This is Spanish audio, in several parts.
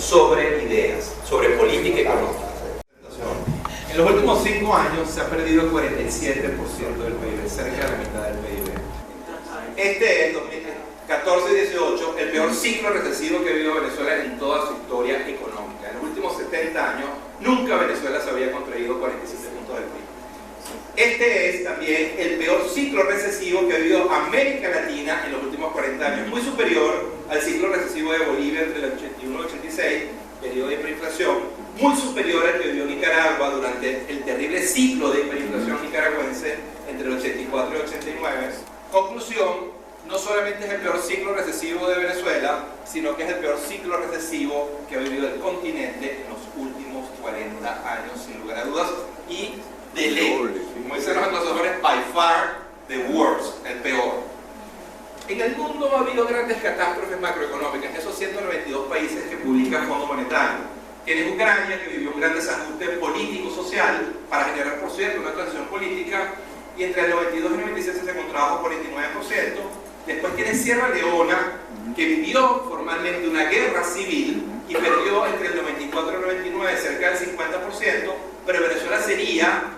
sobre ideas, sobre política económica. En los últimos 5 años se ha perdido el 47% del PIB, cerca de la mitad del PIB. Este es 2014 y 18 el peor ciclo recesivo que ha vivido Venezuela en toda su historia económica. En los últimos 70 años nunca Venezuela se había contraído 47 puntos del PIB. Este es también el peor ciclo recesivo que ha vivido América Latina en los últimos 40 años, muy superior al ciclo recesivo de Bolivia entre el 81 y el 86, periodo de hiperinflación, muy superior al que vivió Nicaragua durante el terrible ciclo de hiperinflación nicaragüense entre el 84 y el 89. Conclusión, no solamente es el peor ciclo recesivo de Venezuela, sino que es el peor ciclo recesivo que ha vivido el continente en los últimos 40 años, sin lugar a dudas, y de lejos, como dicen los anglosajores, by far the worst, el peor. En el mundo ha habido grandes catástrofes macroeconómicas en esos 192 países que publica el Fondo Monetario. Tienes Ucrania, que vivió un gran desajuste político-social para generar, por cierto, una transición política, y entre el 92 y el 97 se contrajo por 49%. Después tienes Sierra Leona, que vivió formalmente una guerra civil y perdió entre el 94 y el 99 cerca del 50%, pero Venezuela sería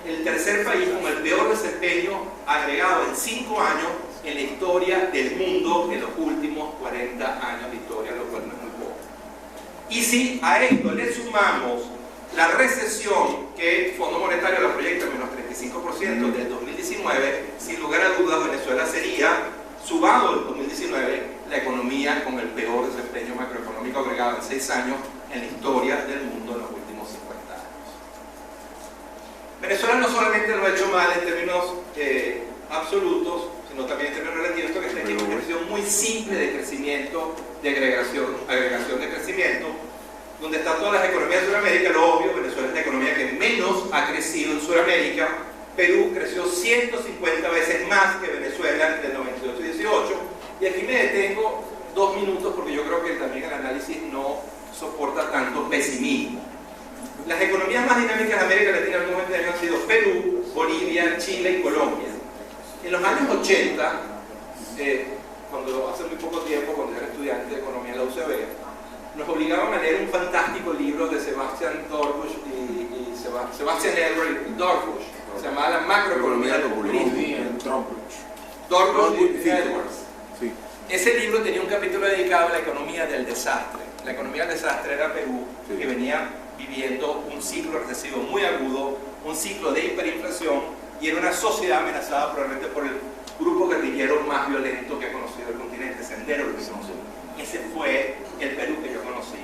el tercer país con el peor desempeño agregado en 5 años en la historia del mundo en los últimos 40 años de historia, lo cual no es muy poco. Y si a esto le sumamos la recesión que el Fondo Monetario la proyecta en menos 35% del 2019, sin lugar a dudas Venezuela sería, sumado el 2019, la economía con el peor desempeño macroeconómico agregado en 6 años en la historia del mundo en los últimos 50 años. Venezuela no solamente lo ha hecho mal en términos absolutos, sino también en términos relativos. Esto que está aquí es una cuestión muy simple de crecimiento, de agregación de crecimiento, donde están todas las economías de Sudamérica. Lo obvio, Venezuela es la economía que menos ha crecido en Sudamérica. Perú creció 150 veces más que Venezuela entre el 98 y 18. Y aquí me detengo 2 minutos porque yo creo que también el análisis no soporta tanto pesimismo. Las economías más dinámicas de América Latina en algún momento han sido Perú, Bolivia, Chile y Colombia. En los años 80, cuando hace muy poco tiempo, cuando era estudiante de economía en la UCB, nos obligaban a leer un fantástico libro de Sebastian Dorbusch y Sebastian Edward Dorbusch. Se llamaba La macroeconomía del populismo. Dorbusch y Edwards. Sí. Ese libro tenía un capítulo dedicado a la economía del desastre. La economía del desastre era Perú, sí, que venía viviendo un ciclo recesivo muy agudo, un ciclo de hiperinflación, y era una sociedad amenazada probablemente por el grupo guerrillero más violento que ha conocido el continente, Sendero Luminoso. Ese fue el Perú que yo conocí.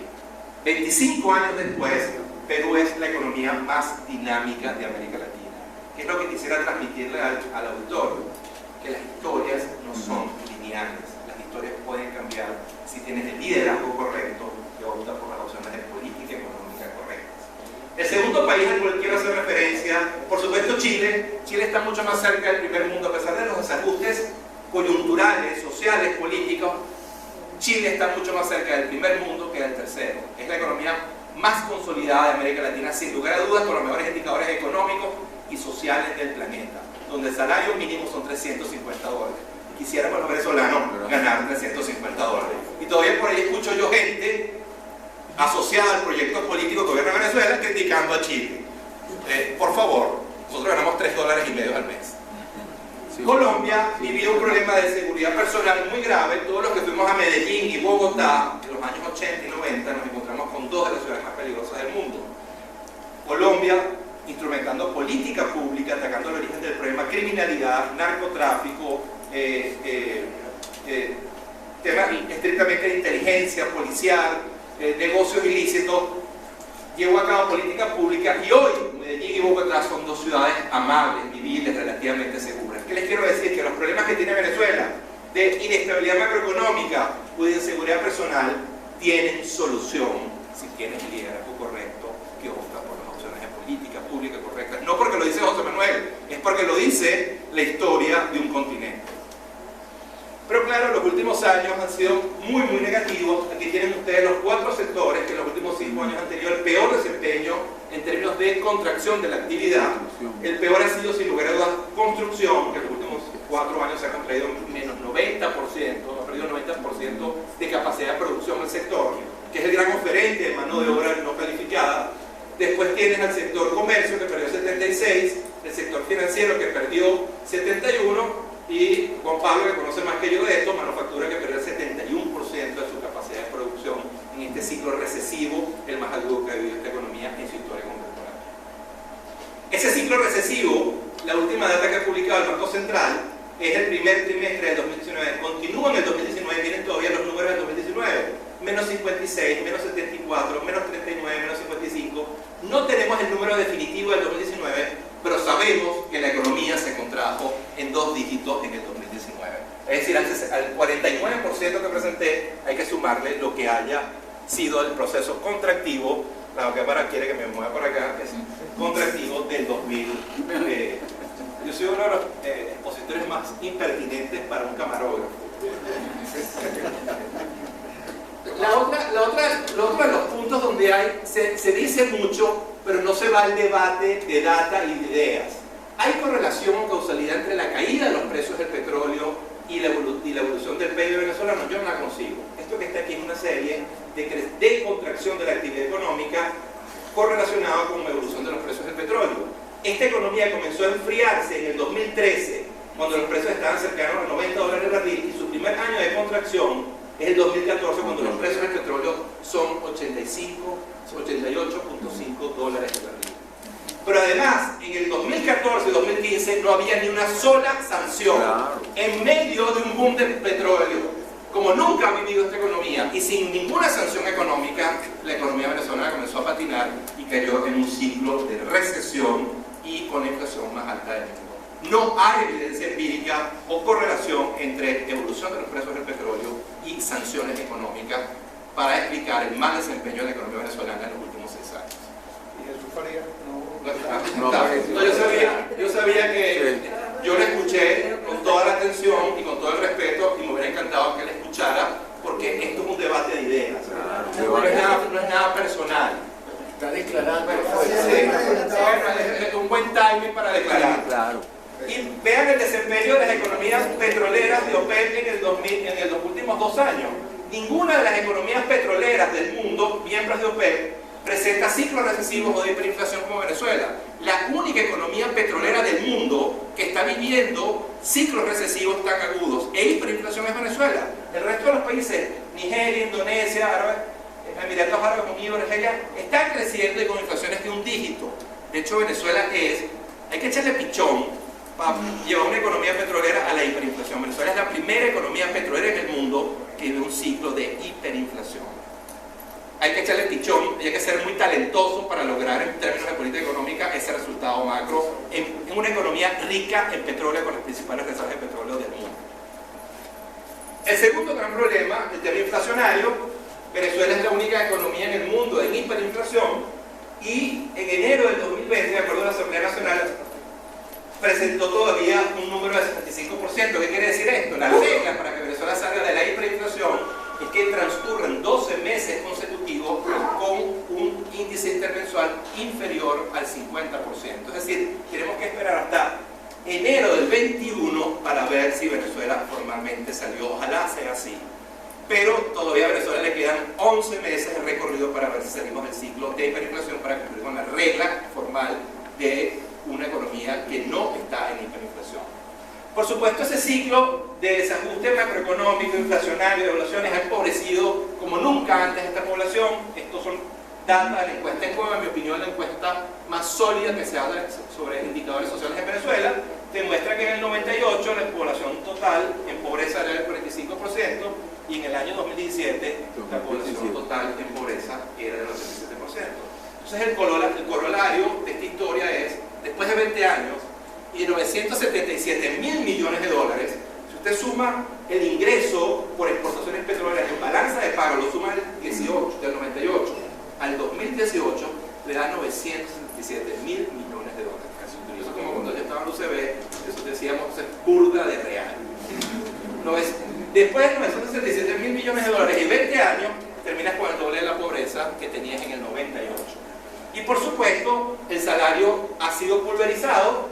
25 años después, Perú es la economía más dinámica de América Latina. ¿Qué es lo que quisiera transmitirle al auditor? Que las historias no son lineales. Las historias pueden cambiar si tienes el liderazgo correcto que opta por las opciones de política económica correctas. El segundo país al cual quiero hacer referencia, por supuesto Chile. Chile está mucho más cerca del primer mundo, a pesar de los desajustes coyunturales, sociales, políticos. Chile está mucho más cerca del primer mundo que del tercero. Es la economía más consolidada de América Latina, sin lugar a dudas, con los mejores indicadores económicos y sociales del planeta, donde el salario mínimo son $350. Quisiéramos los venezolanos ganar $350. Y todavía por ahí escucho yo gente asociada al proyecto político del gobierno de Venezuela criticando a Chile. Por favor, nosotros ganamos $3.50 al mes. Sí. Colombia vivió un problema de seguridad personal muy grave. Todos los que fuimos a Medellín y Bogotá en los años 80 y 90 nos encontramos con 2 de las ciudades más peligrosas del mundo. Colombia instrumentando política pública, atacando el origen del problema, criminalidad, narcotráfico, temas estrictamente de inteligencia policial, negocios ilícitos. Llevó a cabo política pública y hoy Medellín y Bogotá son 2 ciudades amables, vivibles, relativamente seguras. ¿Qué les quiero decir? Que los problemas que tiene Venezuela de inestabilidad macroeconómica o de inseguridad personal tienen solución si tienes el liderazgo correcto que opta por las opciones de política pública correctas. No porque lo dice José Manuel, es porque lo dice la historia de un continente. Pero claro, los últimos años han sido muy negativos. Aquí tienen ustedes los 4 sectores que en los últimos 5 años han tenido el peor desempeño en términos de contracción de la actividad. El peor ha sido, sin lugar a dudas, construcción, que en los últimos 4 años se ha contraído menos 90%, ha perdido 90% de capacidad de producción del sector. que es el gran oferente de mano de obra no calificada. Después tienes al sector comercio, que perdió 76, el sector financiero, que perdió 71, y Juan Pablo, que conoce más que yo de esto, manufactura, que perdió el 71% de su capacidad de producción en este ciclo recesivo, el más agudo que ha vivido esta economía en su historia contemporánea. Ese ciclo recesivo, la última data que ha publicado el Banco Central, es el primer trimestre del 2019. Continúa en el 2019, vienen todavía los números del 2019. Menos 56, menos 74, menos 39, menos 55. No tenemos el número definitivo del 2019, pero sabemos que la economía se contrajo en 2 dígitos en el 2019. Es decir, al 49% que presenté hay que sumarle lo que haya sido el proceso contractivo. La cámara quiere que me mueva por acá, es contractivo del 2000. Yo soy uno de los expositores más impertinentes para un camarógrafo. Otro de los puntos donde se dice mucho, pero no se va al debate de data y de ideas. ¿Hay correlación o causalidad entre la caída de los precios del petróleo y la evolución del PIB venezolano? Yo no la consigo. Esto que está aquí es una serie de contracción de la actividad económica correlacionada con la evolución de los precios del petróleo. Esta economía comenzó a enfriarse en el 2013, cuando los precios estaban cercanos a $90 el barril, y su primer año de contracción es el 2014, cuando los precios del petróleo son $88.5 el barril. Pero además, en el 2014 y 2015 no había ni una sola sanción en medio de un boom del petróleo, como nunca ha vivido esta economía, y sin ninguna sanción económica, la economía venezolana comenzó a patinar y cayó en un ciclo de recesión y con la inflación más alta del mundo. No hay evidencia empírica o correlación entre evolución de los precios del petróleo y sanciones económicas para explicar el mal desempeño de la economía venezolana en los últimos 6 años. ¿Y Jesús Faría? Yo sabía que yo le escuché con toda la atención y con todo el respeto, y me hubiera encantado que le escuchara, porque esto es un debate de ideas. No es nada personal. Está declarando. Es un buen timing para declarar. Claro. Y vean el desempeño de las economías petroleras de OPEC en los últimos 2 años. Ninguna de las economías petroleras del mundo, miembros de OPEC, presenta ciclos recesivos o de hiperinflación como Venezuela. La única economía petrolera del mundo que está viviendo ciclos recesivos tan agudos e hiperinflación es Venezuela. El resto de los países, Nigeria, Indonesia, Emiratos Árabes Unidos, Argelia, están creciendo y con inflaciones de 1 dígito. De hecho, Venezuela hay que echarle pichón para llevar una economía petrolera a la hiperinflación. Venezuela es la primera economía petrolera en el mundo que vive un ciclo de hiperinflación. Hay que echarle pichón y hay que ser muy talentoso para lograr, en términos de política económica, ese resultado macro en una economía rica en petróleo, con las principales reservas de petróleo del mundo. El segundo gran problema, el tema inflacionario. Venezuela es la única economía en el mundo en hiperinflación, y en enero del 2020, de acuerdo a la Asamblea Nacional, presentó todavía un número de 75%. ¿Qué quiere decir esto? La regla para que Venezuela salga de la hiperinflación es que transcurran 12 meses consecutivos con un índice intermensual inferior al 50%. Es decir, tenemos que esperar hasta enero del 21 para ver si Venezuela formalmente salió. Ojalá sea así. Pero todavía a Venezuela le quedan 11 meses de recorrido para ver si salimos del ciclo de hiperinflación, para cumplir con la regla formal de una economía que no está en hiperinflación. Por supuesto, ese ciclo de desajuste macroeconómico, inflacionario, devaluaciones ha empobrecido como nunca antes a esta población. Estos son datos de la encuesta ENCUEVA, en mi opinión la encuesta más sólida que se habla sobre indicadores sociales en Venezuela. Demuestra que en el 98 la población total en pobreza era del 45%, y en el año 2017 la población total en pobreza era del 87%. Entonces el corolario de esta historia es, después de 20 años y de 977 mil millones de dólares, si usted suma el ingreso por exportaciones petroleras en balanza de pago, lo suma del 98 al 2018, le da 977 mil millones de dólares. Eso es como cuando yo estaba en UCB, eso decíamos, es burda de real. Después de 977 mil millones de dólares y 20 años, terminas con el doble de la pobreza que tenías en el 98. Y por supuesto, el salario ha sido pulverizado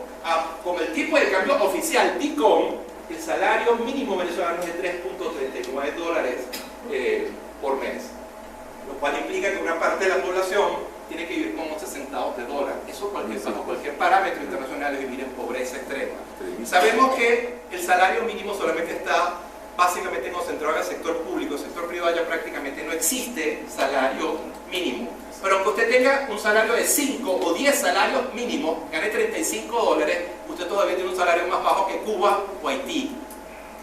con el tipo de cambio oficial, TICOM. El salario mínimo venezolano es de $3.39 por mes. lo cual implica que una parte de la población tiene que vivir con 11 centavos de dólar. Eso bajo cualquier parámetro internacional es vivir en pobreza extrema. Sabemos que el salario mínimo solamente está básicamente concentrado en el sector público. El sector privado ya prácticamente no existe salario mínimo. Pero aunque usted tenga un salario de 5 o 10 salarios mínimos, gane 35 dólares, usted todavía tiene un salario más bajo que Cuba o Haití.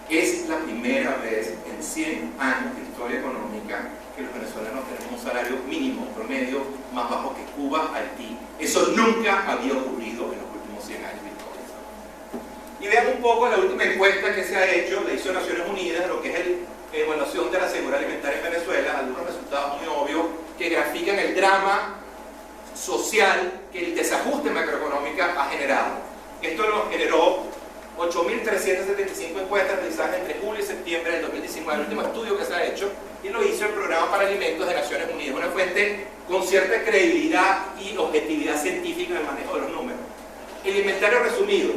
Es la primera vez en 100 años de historia económica que los venezolanos tenemos un salario mínimo promedio más bajo que Cuba, Haití. Eso nunca había ocurrido en los últimos 100 años de historia. Y vean un poco la última encuesta que se ha hecho, la hizo Naciones Unidas, lo que es la evaluación de la seguridad alimentaria en Venezuela, algunos resultados muy obvios que grafican el drama social que el desajuste macroeconómico ha generado. Esto lo generó 8.375 encuestas realizadas entre julio y septiembre del 2019, el último estudio que se ha hecho, y lo hizo el Programa para Alimentos de Naciones Unidas, una fuente con cierta credibilidad y objetividad científica en el manejo de los números. El inventario resumido: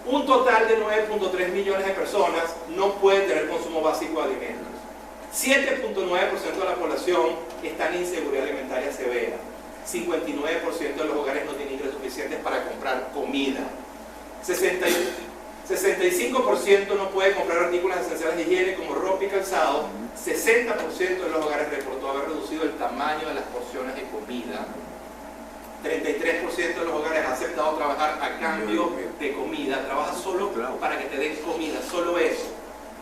un total de 9.3 millones de personas no pueden tener consumo básico de alimentos. 7.9% de la población está en inseguridad alimentaria severa. 59% de los hogares no tienen ingresos suficientes para comprar comida. 65% no puede comprar artículos esenciales de higiene como ropa y calzado. 60% de los hogares reportó haber reducido el tamaño de las porciones de comida. 33% de los hogares ha aceptado trabajar a cambio de comida. Trabaja solo para que te den comida, solo eso.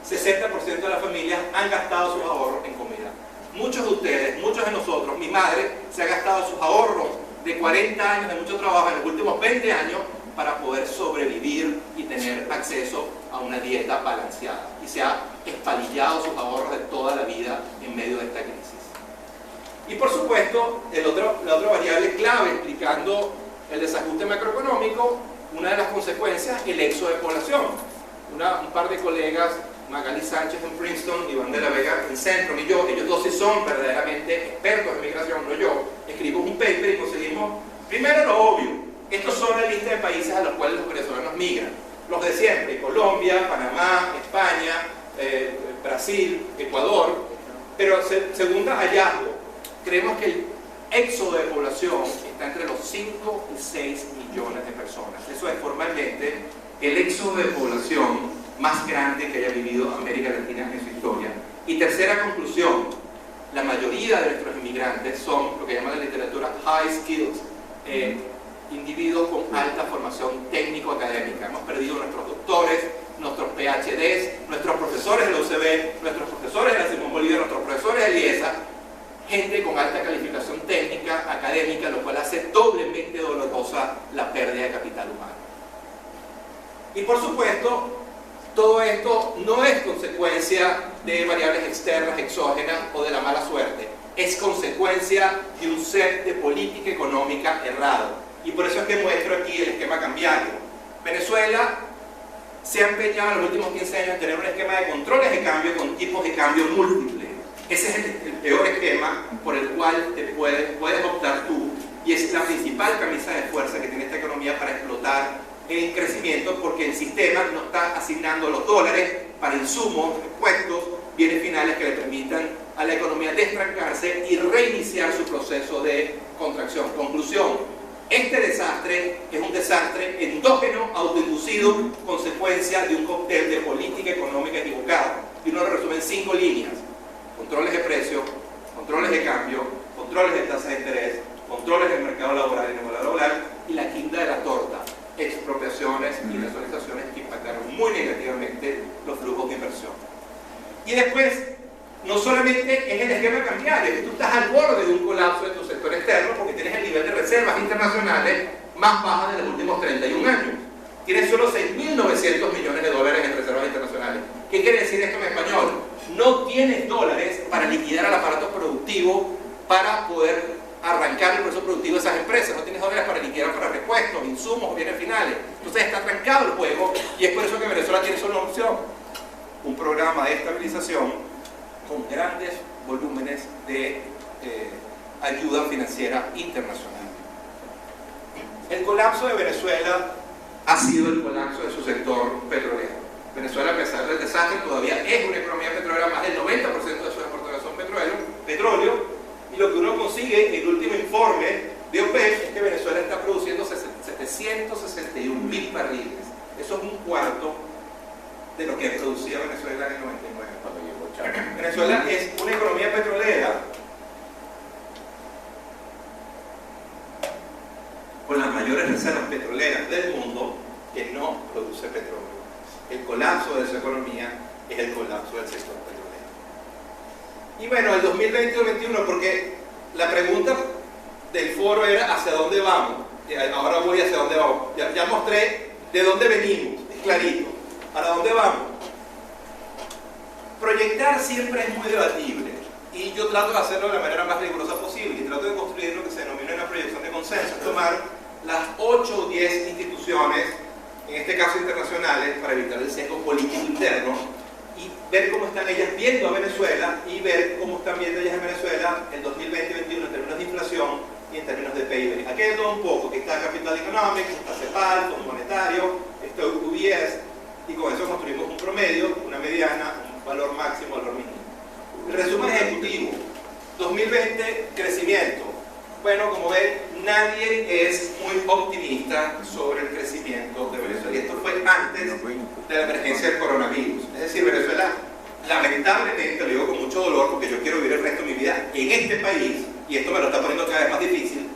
60% de las familias han gastado sus ahorros en comida. Muchos de ustedes, muchos de nosotros, mi madre se ha gastado sus ahorros de 40 años de mucho trabajo en los últimos 20 años para poder sobrevivir y tener acceso a una dieta balanceada. Y se ha espalillado sus ahorros de toda la vida en medio de esta crisis. Y por supuesto, la otra variable clave explicando el desajuste macroeconómico, una de las consecuencias, el éxodo de población. Un par de colegas, Magali Sánchez en Princeton, Iván de la Vega en Centrum y yo, ellos dos sí son verdaderamente expertos en migración, no yo, escribimos un paper y conseguimos, primero lo obvio, estos son la lista de países a los cuales los venezolanos migran, los de siempre: Colombia, Panamá, España, Brasil, Ecuador. Pero segundo hallazgo, creemos que el éxodo de población está entre los 5 y 6 millones de personas. Eso es formalmente el éxodo de población más grande que haya vivido América Latina en su historia. Y tercera conclusión, la mayoría de nuestros inmigrantes son lo que llama la literatura high skills, individuos con alta formación técnico-académica. Hemos perdido nuestros doctores, nuestros PhDs, nuestros profesores de la UCB, nuestros profesores de la Simón Bolívar, nuestros profesores de IESA, gente con alta calificación técnica, académica, lo cual hace doblemente dolorosa la pérdida de capital humano. Y por supuesto, todo esto no es consecuencia de variables externas, exógenas o de la mala suerte. Es consecuencia de un set de política económica errado. Y por eso es que muestro aquí el esquema cambiario. Venezuela se ha empeñado en los últimos 15 años en tener un esquema de controles de cambio con tipos de cambio múltiples. Ese es el peor esquema por el cual te puedes optar tú, y es la principal camisa de fuerza que tiene esta economía para explotar el crecimiento, porque el sistema no está asignando los dólares para insumos, impuestos, bienes finales que le permitan a la economía destrancarse y reiniciar su proceso de contracción. Conclusión: este desastre es un desastre endógeno, autoinducido, consecuencia de un cóctel de política económica equivocada. Y uno lo resume en 5 líneas: controles de precios, controles de cambio, controles de tasas de interés, controles del mercado laboral y neolaboral, y la quinta de la torta: expropiaciones y nacionalizaciones que impactaron muy negativamente los flujos de inversión. Y después, no solamente es el esquema cambiario, es que tú estás al borde de un colapso de tu sector externo porque tienes el nivel de reservas internacionales más bajo de los últimos 31 años. Tienes solo 6.900 millones de dólares en reservas internacionales. ¿Qué quiere decir esto en español? No tienes dólares para liquidar al aparato productivo para poder arrancar el proceso productivo de esas empresas. No tienes dólares para liquidar para repuestos, insumos, bienes finales. Entonces está trancado el juego, y es por eso que Venezuela tiene solo una opción: un programa de estabilización con grandes volúmenes de ayuda financiera internacional. El colapso de Venezuela ha sido el colapso de su sector petrolero. Venezuela, a pesar del desastre, todavía es una economía petrolera. Más del 90% de su exportación son petróleo, y lo cuarto de lo que producía Venezuela en el 99. Venezuela es una economía petrolera con las mayores reservas petroleras del mundo que no produce petróleo. El colapso de su economía es el colapso del sector petrolero. Y bueno, el 2020-2021, porque la pregunta del foro era ¿hacia dónde vamos? Ahora voy hacia dónde vamos. Ya mostré de dónde venimos, es clarito. ¿Para dónde vamos? Proyectar siempre es muy debatible y yo trato de hacerlo de la manera más rigurosa posible y trato de construir lo que se denomina una proyección de consenso, tomar las 8 o 10 instituciones, en este caso internacionales, para evitar el sesgo político interno y ver cómo están ellas viendo a Venezuela y ver cómo están viendo ellas a Venezuela en 2020-2021 en términos de inflación y en términos de PIB. Aquí hay todo un poco, que está Capital Economics, está CEPAL, Fondo Monetario, está UBS, y con eso construimos un promedio, una mediana, un valor máximo, valor mínimo. El resumen ejecutivo, 2020, crecimiento. Bueno, como ven, nadie es muy optimista sobre el crecimiento de Venezuela. Y esto fue antes de la emergencia del coronavirus. Es decir, Venezuela, lamentablemente, lo digo con mucho dolor, porque yo quiero vivir el resto de mi vida en este país, y esto me lo está poniendo cada vez más difícil,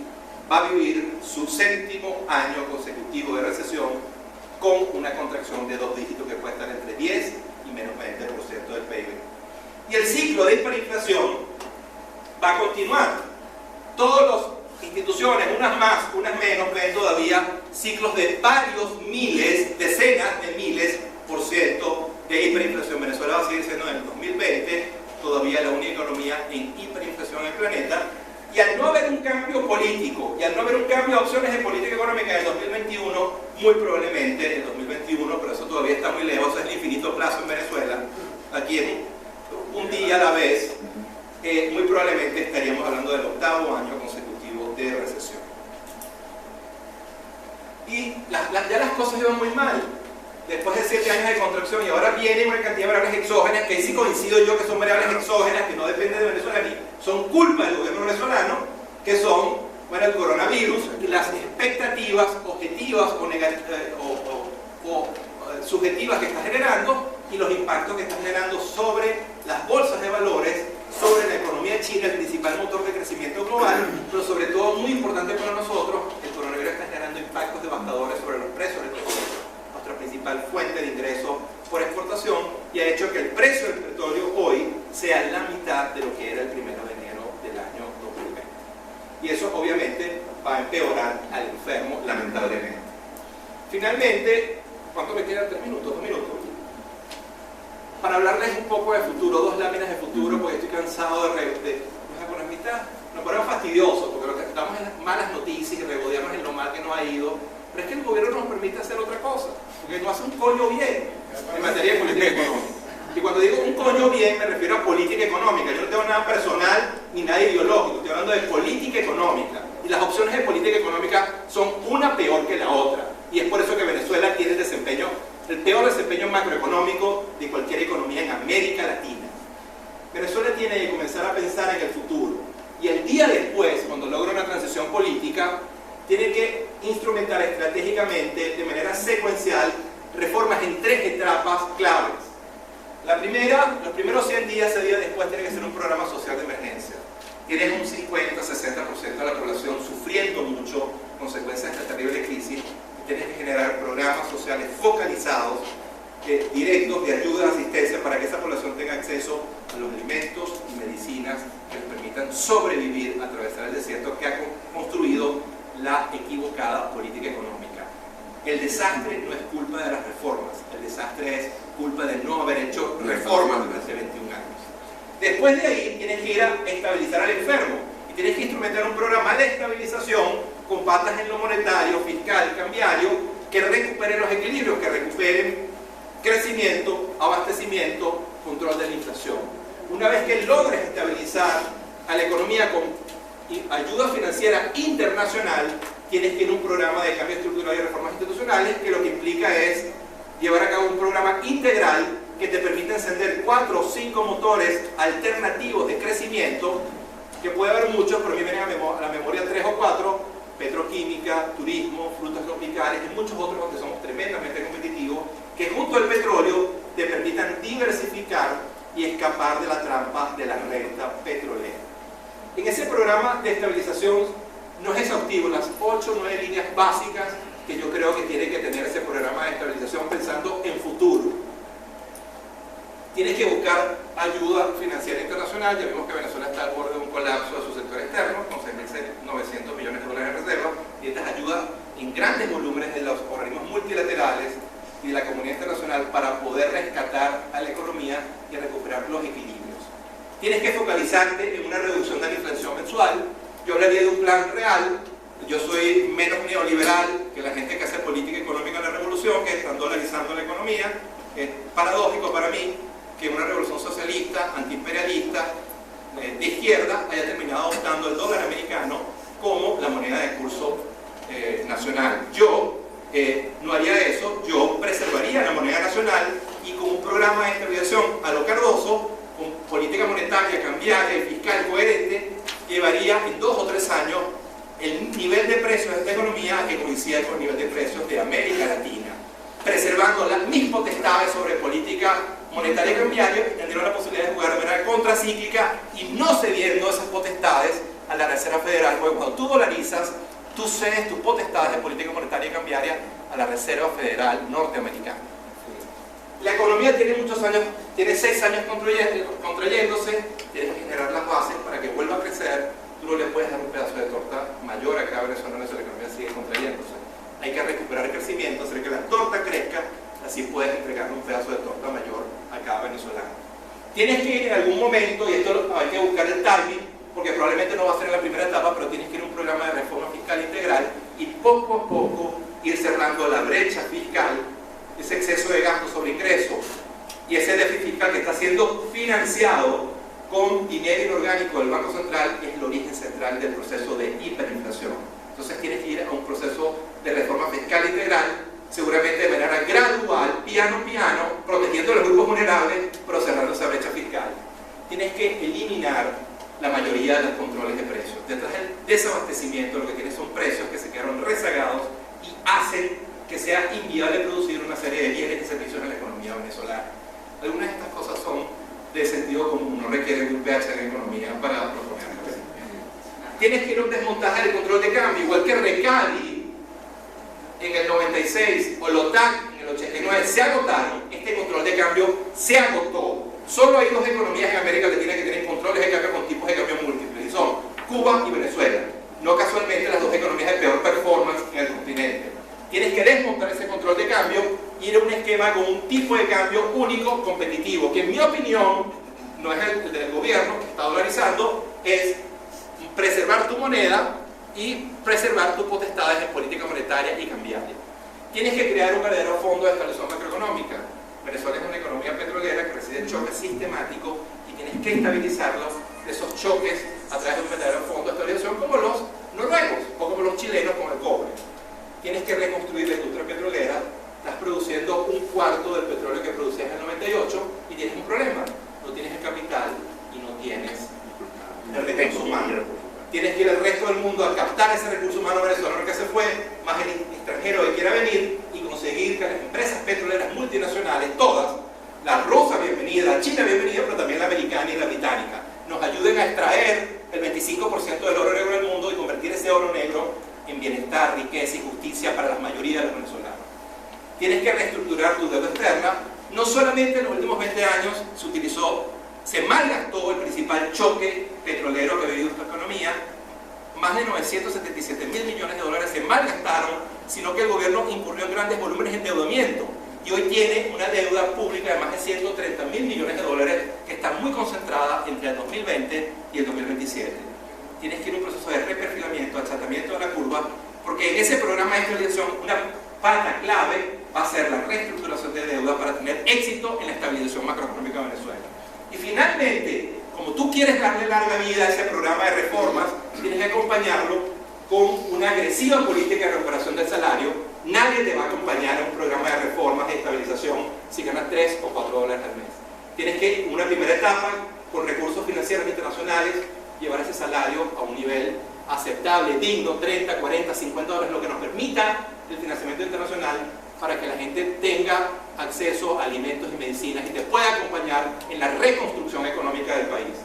va a vivir su 7º año consecutivo de recesión con una contracción de 2 dígitos que puede estar entre 10 y menos 20% del PIB. Y el ciclo de hiperinflación va a continuar. Todas las instituciones, unas más, unas menos, ven todavía ciclos de varios miles, decenas de miles % de hiperinflación. Venezuela va a seguir siendo en el 2020 todavía la única economía en hiperinflación en el planeta. Y al no haber un cambio político, y al no haber un cambio de opciones de política económica en el 2021, muy probablemente en el 2021, pero eso todavía está muy lejos, es el infinito plazo en Venezuela, aquí es un día a la vez, muy probablemente estaríamos hablando del 8º año consecutivo de recesión. Y ya las cosas iban muy mal. Después de 7 años de contracción y ahora viene una cantidad de variables exógenas, que ahí sí coincido yo que son variables exógenas, que no dependen de Venezuela ni son culpa del gobierno venezolano, que son, bueno, el coronavirus y las expectativas objetivas o subjetivas que está generando y los impactos que está generando sobre las bolsas de valores, sobre la economía china, el principal motor de crecimiento global, pero sobre todo, muy importante para nosotros, el coronavirus está generando impactos devastadores sobre los precios del petróleo, nuestra principal fuente de ingreso por exportación, y ha hecho que el precio del petróleo hoy sea la mitad de lo que era el 1 de enero del año 2020. Y eso obviamente va a empeorar al enfermo, lamentablemente. Finalmente, ¿cuánto me quedan? 3 minutos, 2 minutos. Para hablarles un poco de futuro, 2 láminas de futuro, porque estoy cansado de poner mitad. Nos ponemos fastidiosos, porque lo que estamos en malas noticias y regodearnos en lo mal que nos ha ido. Pero es que el gobierno nos permite hacer otra cosa, porque no hace un coño bien en materia de política económica. Y cuando digo un coño bien, me refiero a política económica. Yo no tengo nada personal ni nada ideológico, estoy hablando de política económica. Y las opciones de política económica son una peor que la otra. Y es por eso que Venezuela tiene el peor desempeño macroeconómico de cualquier economía en América Latina. Venezuela tiene que comenzar a pensar en el futuro. Y el día después, cuando logra una transición política, tiene que instrumentar estratégicamente, de manera secuencial, reformas en 3 etapas claves. La primera, los primeros 100 días después, tiene que ser un programa social de emergencia. Tienes un 50-60% de la población sufriendo mucho consecuencias de esta terrible crisis y tienes que generar programas sociales focalizados, directos, de ayuda, de asistencia, para que esa población tenga acceso a los alimentos y medicinas que les permitan sobrevivir, atravesar el desierto que ha construido la equivocada política económica. El desastre no es culpa de las reformas, el desastre es culpa de no haber hecho reformas durante 21 años. Después de ahí tienes que ir a estabilizar al enfermo y tienes que instrumentar un programa de estabilización con patas en lo monetario, fiscal, cambiario, que recuperen los equilibrios, que recuperen crecimiento, abastecimiento, control de la inflación. Una vez que logres estabilizar a la economía con ayuda financiera internacional, tienes que ir a un programa de cambio estructural y reformas institucionales, que lo que implica es llevar a cabo un programa integral que te permita encender 4 o 5 motores alternativos de crecimiento, que puede haber muchos, pero a mí me vienen a la memoria 3 o 4: petroquímica, turismo, frutas tropicales y muchos otros donde somos tremendamente competitivos, que diversificar y escapar de la trampa de la renta petrolera. En ese programa de estabilización no es exhaustivo, las 8 o 9 líneas básicas que yo creo que tiene que tener ese programa de estabilización pensando en futuro. Tienes que buscar ayuda financiera internacional. Ya vimos que Venezuela está al borde de un colapso de su sector externo, con 6.900 millones de dólares de reserva. Necesitas ayuda en grandes volúmenes de los organismos multilaterales y de la comunidad internacional para poder rescatar a la economía y recuperar los equilibrios. Tienes que focalizarte en una reducción de la inflación mensual. Yo hablaría de un plan real. Yo soy menos neoliberal que la gente que hace política económica en la revolución, que están dolarizando la economía. Es paradójico para mí que una revolución socialista, antiimperialista, de izquierda, haya terminado adoptando el dólar americano como la moneda de curso nacional. Yo no haría eso. Yo preservaría la moneda nacional y con un programa de estabilización a lo Cardoso, con política monetaria, cambiaria y fiscal coherente, llevaría en 2 o 3 años el nivel de precios de esta economía que coincida con el nivel de precios de América Latina, preservando las mismas potestades sobre política monetaria y cambiaria, y tendría la posibilidad de jugar de manera contracíclica y no cediendo esas potestades a la Reserva Federal, porque cuando tú dolarizas, tú cedes tus potestades de política monetaria y cambiaria a la Reserva Federal norteamericana. La economía tiene muchos años, tiene 6 años contrayéndose, tienes que generar las bases para que vuelva a crecer. Tú no le puedes dar un pedazo de torta mayor a cada venezolano si la economía sigue contrayéndose. Hay que recuperar el crecimiento, hacer que la torta crezca, así puedes entregarle un pedazo de torta mayor a cada venezolano. Tienes que ir en algún momento, y esto hay que buscar el timing, porque probablemente no va a ser en la primera etapa, pero tienes que ir a un programa de reforma fiscal integral y poco a poco ir cerrando la brecha fiscal, ese exceso de gasto sobre ingresos y ese déficit fiscal que está siendo financiado con dinero inorgánico del Banco Central, que es el origen central del proceso de hiperinflación. Entonces tienes que ir a un proceso de reforma fiscal integral, seguramente de manera gradual, piano piano, protegiendo a los grupos vulnerables, pero cerrando esa brecha fiscal. Tienes que eliminar la mayoría de los controles de precios. Detrás del desabastecimiento lo que tienes son precios que se quedaron rezagados y hacen que sea inviable producir una serie de bienes y servicios en la economía venezolana. Algunas de estas cosas son de sentido común, no requieren un PhD en economía para proponerlas. Tienes que ir a un desmontaje del control de cambio, igual que Recali en el 96 o LOTAC en el 89 se agotaron. Este control de cambio se agotó. Solo hay 2 economías en América Latina que tienen controles de cambio con tipos de cambio múltiples, y son Cuba y Venezuela. No casualmente las 2 economías de peor performance en el continente. Tienes que desmontar ese control de cambio y ir a un esquema con un tipo de cambio único competitivo, que en mi opinión no es el del gobierno que está dolarizando, es preservar tu moneda y preservar tus potestades de política monetaria y cambiaria. Tienes que crear un verdadero fondo de estabilización macroeconómica. Venezuela es una economía petrolera que recibe choques sistemáticos y tienes que estabilizarlos de esos choques a través de un verdadero fondo de estabilización como los noruegos o como los chilenos con el cobre. Tienes que reconstruir la industria petrolera. Estás produciendo 1/4 del petróleo que producías en el 98 y tienes un problema. No tienes el capital y no tienes el recurso humano. Tienes que ir al resto del mundo a captar ese recurso humano venezolano que se fue, más el extranjero que quiera venir, y conseguir que las empresas petroleras multinacionales, todas, la rusa bienvenida, la china bienvenida, pero también la americana y la británica, nos ayuden a extraer el 25% del oro negro del mundo y convertir ese oro negro en bienestar, riqueza y justicia para la mayoría de los venezolanos. Tienes que reestructurar tu deuda externa. No solamente en los últimos 20 años se malgastó el principal choque petrolero que ha vivido esta economía, más de 977.000 millones de dólares se malgastaron, sino que el gobierno incurrió en grandes volúmenes de endeudamiento y hoy tiene una deuda pública de más de 130.000 millones de dólares que está muy concentrada entre el 2020 y el 2027. Tienes que ir a un proceso de reperfilamiento, achatamiento de la curva, porque en ese programa de estabilización una pata clave va a ser la reestructuración de deuda para tener éxito en la estabilización macroeconómica de Venezuela. Y finalmente, como tú quieres darle larga vida a ese programa de reformas, tienes que acompañarlo con una agresiva política de recuperación del salario. Nadie te va a acompañar en un programa de reformas de estabilización si ganas 3 o 4 dólares al mes. Tienes que, en una primera etapa, con recursos financieros internacionales, llevar ese salario a un nivel aceptable, digno, 30, 40, 50 dólares, lo que nos permita el financiamiento internacional para que la gente tenga acceso a alimentos y medicinas y te puede acompañar en la reconstrucción económica del país.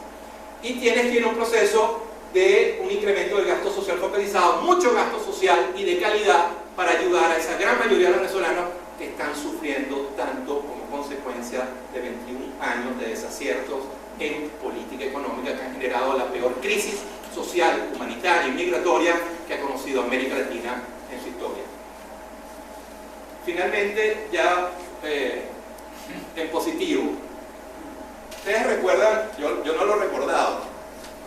Y tienes que ir a un proceso de un incremento del gasto social focalizado, mucho gasto social y de calidad para ayudar a esa gran mayoría de los venezolanos que están sufriendo tanto como consecuencia de 21 años de desaciertos en política económica que han generado la peor crisis social, humanitaria y migratoria que ha conocido América Latina en su historia. Finalmente, ya en positivo, ustedes recuerdan, yo no lo recordaba,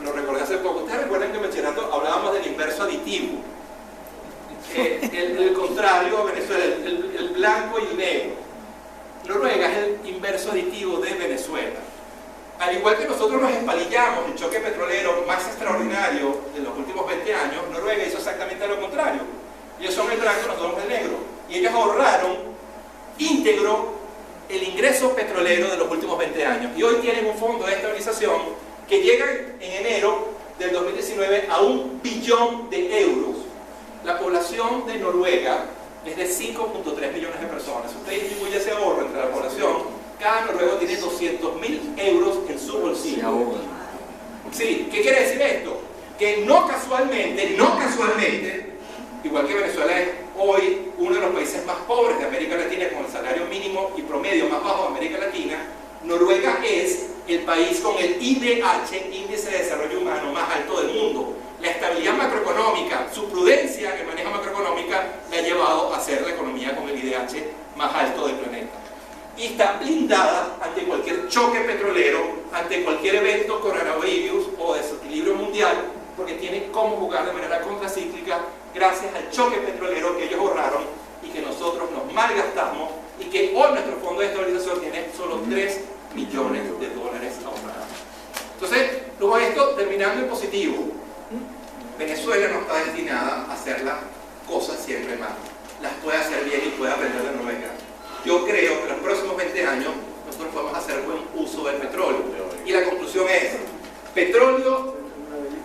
lo recordé hace poco, ustedes recuerdan que en bachillerato hablábamos del inverso aditivo, el contrario a Venezuela, el blanco y el negro. Noruega es el inverso aditivo de Venezuela. Al igual que nosotros nos espalillamos el choque petrolero más extraordinario de los últimos 20 años, Noruega hizo exactamente lo contrario. Ellos son el blanco, nosotros somos el negro. Y ellos ahorraron íntegro el ingreso petrolero de los últimos 20 años. Y hoy tienen un fondo de estabilización que llega en enero del 2019 a 1 billón de euros. La población de Noruega es de 5.3 millones de personas. Si usted distribuye ese ahorro entre la población, cada noruego tiene 200.000 euros en su bolsillo. Sí, ¿qué quiere decir esto? Que no casualmente, igual que Venezuela es hoy uno de los países más pobres de América Latina, con el salario mínimo y promedio más bajo de América Latina, Noruega es el país con el IDH, Índice de Desarrollo Humano, más alto del mundo. La estabilidad macroeconómica, su prudencia en el manejo macroeconómica le ha llevado a ser la economía con el IDH más alto del planeta. Y está blindada ante cualquier choque petrolero, ante cualquier evento coronavirus o desequilibrio mundial, porque tiene cómo jugar de manera contracíclica gracias al choque petrolero que ellos ahorraron y que nosotros nos malgastamos, y que hoy nuestro fondo de estabilización tiene solo 3 millones de dólares ahorrados. Entonces, luego esto, terminando en positivo, Venezuela no está destinada a hacer las cosas siempre mal. Las puede hacer bien y puede aprender de Noruega. Yo creo que en los próximos 20 años nosotros podemos hacer buen uso del petróleo. Y la conclusión es: petróleo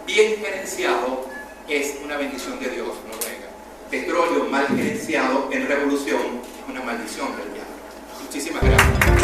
bien gerenciado es una bendición de Dios, Noruega. Petróleo mal gerenciado en revolución es una maldición del diablo. Muchísimas gracias.